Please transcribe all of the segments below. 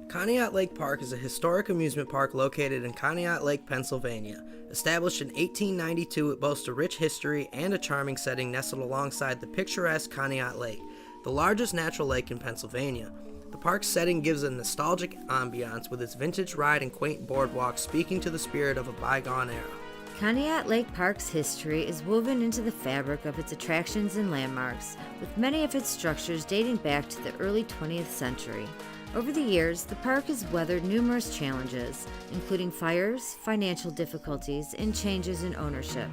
Conneaut Lake Park is a historic amusement park located in Conneaut Lake, Pennsylvania. Established in 1892, it boasts a rich history and a charming setting nestled alongside the picturesque Conneaut Lake, the largest natural lake in Pennsylvania. The park's setting gives a nostalgic ambiance with its vintage ride and quaint boardwalk speaking to the spirit of a bygone era. Conneaut Lake Park's history is woven into the fabric of its attractions and landmarks, with many of its structures dating back to the early 20th century. Over the years, the park has weathered numerous challenges, including fires, financial difficulties, and changes in ownership.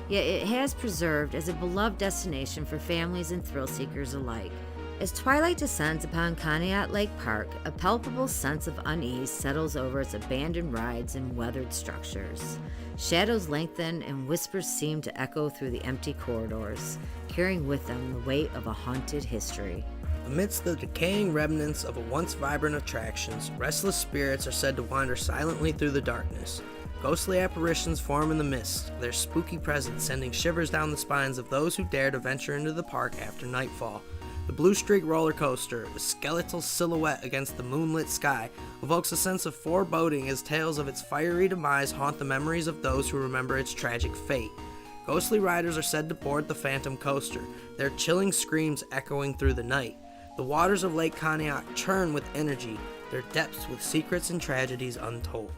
Yet it has preserved as a beloved destination for families and thrill seekers alike. As twilight descends upon Conneaut Lake Park, a palpable sense of unease settles over its abandoned rides and weathered structures. Shadows lengthen and whispers seem to echo through the empty corridors, carrying with them the weight of a haunted history. Amidst the decaying remnants of a once vibrant attractions, restless spirits are said to wander silently through the darkness. Ghostly apparitions form in the mist, their spooky presence sending shivers down the spines of those who dare to venture into the park after nightfall. The Blue Streak roller coaster, a skeletal silhouette against the moonlit sky, evokes a sense of foreboding as tales of its fiery demise haunt the memories of those who remember its tragic fate. Ghostly riders are said to board the Phantom Coaster, their chilling screams echoing through the night. The waters of Lake Conneaut churn with energy, their depths with secrets and tragedies untold.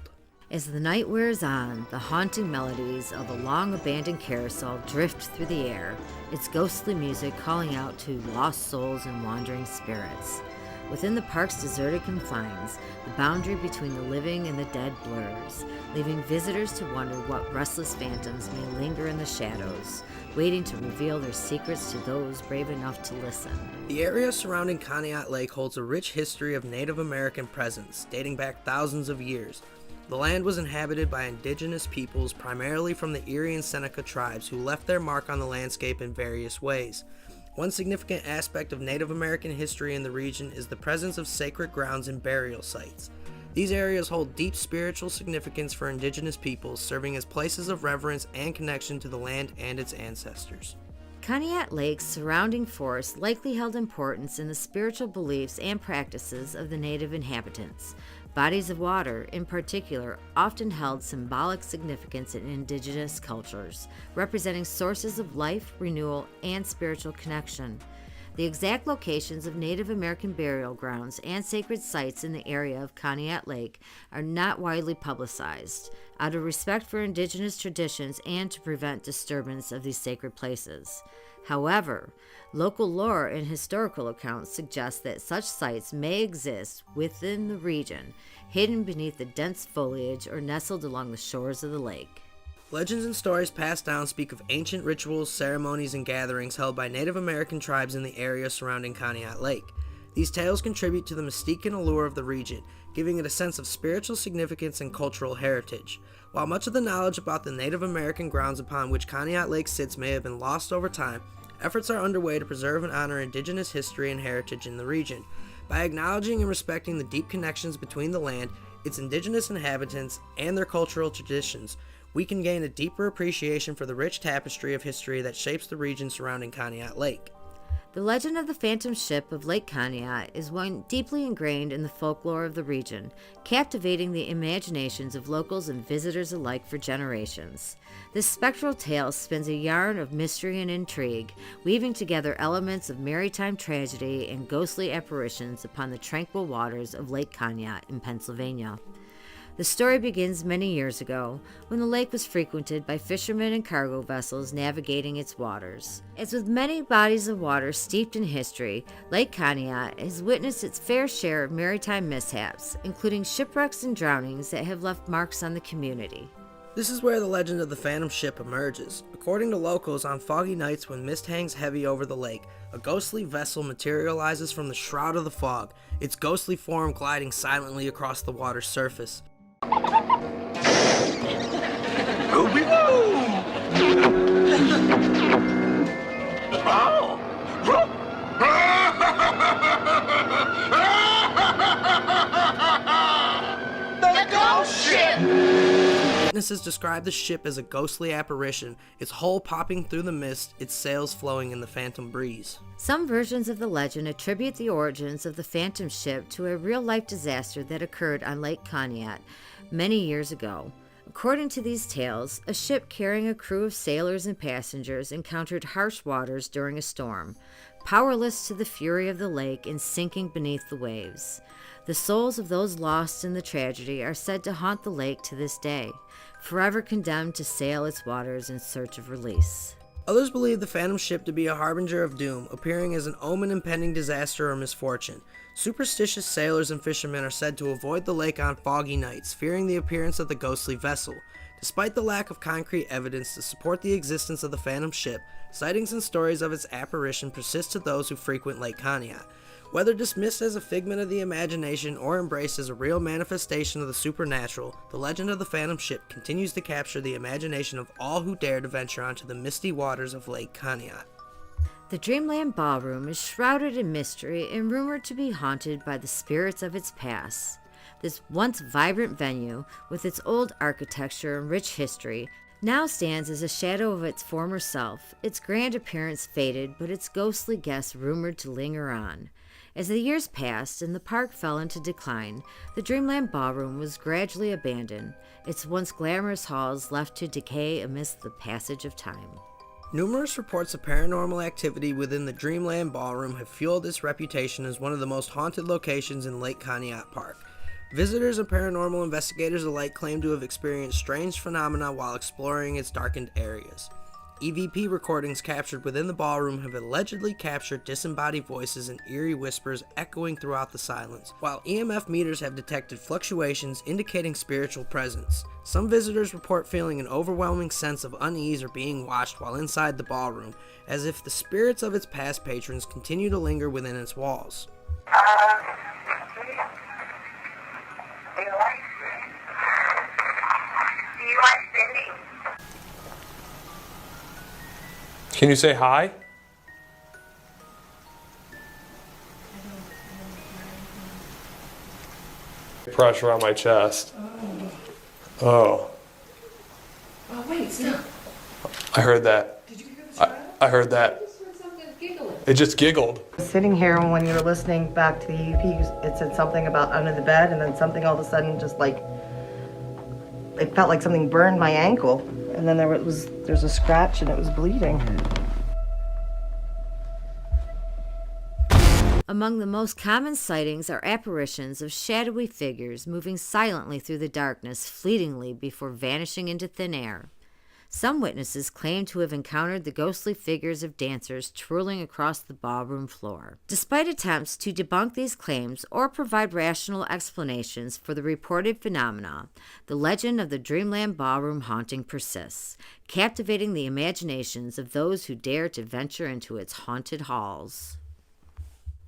As the night wears on, the haunting melodies of a long-abandoned carousel drift through the air, its ghostly music calling out to lost souls and wandering spirits. Within the park's deserted confines, the boundary between the living and the dead blurs, leaving visitors to wonder what restless phantoms may linger in the shadows, waiting to reveal their secrets to those brave enough to listen. The area surrounding Conneaut Lake holds a rich history of Native American presence, dating back thousands of years. The land was inhabited by indigenous peoples, primarily from the Erie and Seneca tribes, who left their mark on the landscape in various ways. One significant aspect of Native American history in the region is the presence of sacred grounds and burial sites. These areas hold deep spiritual significance for indigenous peoples, serving as places of reverence and connection to the land and its ancestors. Conneaut Lake's surrounding forest likely held importance in the spiritual beliefs and practices of the native inhabitants. Bodies of water, in particular, often held symbolic significance in indigenous cultures, representing sources of life, renewal, and spiritual connection. The exact locations of Native American burial grounds and sacred sites in the area of Conneaut Lake are not widely publicized, out of respect for indigenous traditions and to prevent disturbance of these sacred places. However, local lore and historical accounts suggest that such sites may exist within the region, hidden beneath the dense foliage or nestled along the shores of the lake. Legends and stories passed down speak of ancient rituals, ceremonies, and gatherings held by Native American tribes in the area surrounding Conneaut Lake. These tales contribute to the mystique and allure of the region, giving it a sense of spiritual significance and cultural heritage. While much of the knowledge about the Native American grounds upon which Conneaut Lake sits may have been lost over time, efforts are underway to preserve and honor indigenous history and heritage in the region. By acknowledging and respecting the deep connections between the land, its indigenous inhabitants, and their cultural traditions, we can gain a deeper appreciation for the rich tapestry of history that shapes the region surrounding Conneaut Lake. The legend of the Phantom Ship of Lake Conneaut is one deeply ingrained in the folklore of the region, captivating the imaginations of locals and visitors alike for generations. This spectral tale spins a yarn of mystery and intrigue, weaving together elements of maritime tragedy and ghostly apparitions upon the tranquil waters of Lake Conneaut in Pennsylvania. The story begins many years ago, when the lake was frequented by fishermen and cargo vessels navigating its waters. As with many bodies of water steeped in history, Lake Conneaut has witnessed its fair share of maritime mishaps, including shipwrecks and drownings that have left marks on the community. This is where the legend of the Phantom Ship emerges. According to locals, on foggy nights when mist hangs heavy over the lake, a ghostly vessel materializes from the shroud of the fog, its ghostly form gliding silently across the water's surface. The ghost ship! Witnesses describe the ship as a ghostly apparition, its hull popping through the mist, its sails flowing in the phantom breeze. Some versions of the legend attribute the origins of the Phantom ship to a real-life disaster that occurred on Lake Conneaut many years ago. According to these tales, a ship carrying a crew of sailors and passengers encountered harsh waters during a storm, powerless to the fury of the lake and sinking beneath the waves. The souls of those lost in the tragedy are said to haunt the lake to this day, forever condemned to sail its waters in search of release. Others believe the Phantom ship to be a harbinger of doom, appearing as an omen impending disaster or misfortune. Superstitious sailors and fishermen are said to avoid the lake on foggy nights, fearing the appearance of the ghostly vessel. Despite the lack of concrete evidence to support the existence of the Phantom ship, sightings and stories of its apparition persist to those who frequent Lake Conneaut. Whether dismissed as a figment of the imagination or embraced as a real manifestation of the supernatural, the legend of the Phantom ship continues to capture the imagination of all who dare to venture onto the misty waters of Lake Conneaut. The Dreamland Ballroom is shrouded in mystery and rumored to be haunted by the spirits of its past. This once vibrant venue, with its old architecture and rich history, now stands as a shadow of its former self, its grand appearance faded, but its ghostly guests rumored to linger on. As the years passed and the park fell into decline, the Dreamland Ballroom was gradually abandoned, its once glamorous halls left to decay amidst the passage of time. Numerous reports of paranormal activity within the Dreamland Ballroom have fueled its reputation as one of the most haunted locations in Lake Conneaut Park. Visitors and paranormal investigators alike claim to have experienced strange phenomena while exploring its darkened areas. EVP recordings captured within the ballroom have allegedly captured disembodied voices and eerie whispers echoing throughout the silence, while EMF meters have detected fluctuations indicating spiritual presence. Some visitors report feeling an overwhelming sense of unease or being watched while inside the ballroom, as if the spirits of its past patrons continue to linger within its walls. Do you like spinning? Can you say hi? Pressure on my chest. Oh. Oh, wait, stop. I heard that. Did you hear the child? I heard that. I just heard something giggling. It just giggled. Sitting here, and when you were listening back to the EP, it said something about under the bed, and then something all of a sudden just like, it felt like something burned my ankle, and then there's a scratch and it was bleeding. Among the most common sightings are apparitions of shadowy figures moving silently through the darkness fleetingly before vanishing into thin air. Some witnesses claim to have encountered the ghostly figures of dancers twirling across the ballroom floor. Despite attempts to debunk these claims or provide rational explanations for the reported phenomena, the legend of the Dreamland Ballroom haunting persists, captivating the imaginations of those who dare to venture into its haunted halls.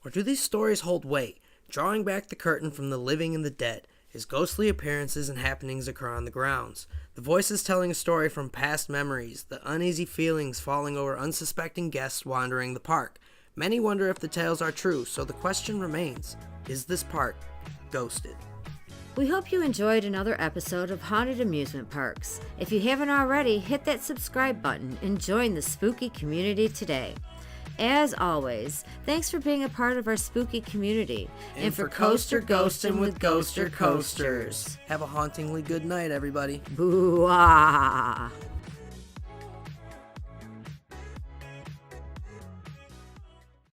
Or do these stories hold weight, drawing back the curtain from the living and the dead, as ghostly appearances and happenings occur on the grounds? The voices telling a story from past memories, the uneasy feelings falling over unsuspecting guests wandering the park. Many wonder if the tales are true, so the question remains, is this park ghosted? We hope you enjoyed another episode of Haunted Amusement Parks. If you haven't already, hit that subscribe button and join the spooky community today. As always, thanks for being a part of our spooky community. And for Coaster Ghostin' with Ghoster Coasters. Have a hauntingly good night, everybody. Boo-ah!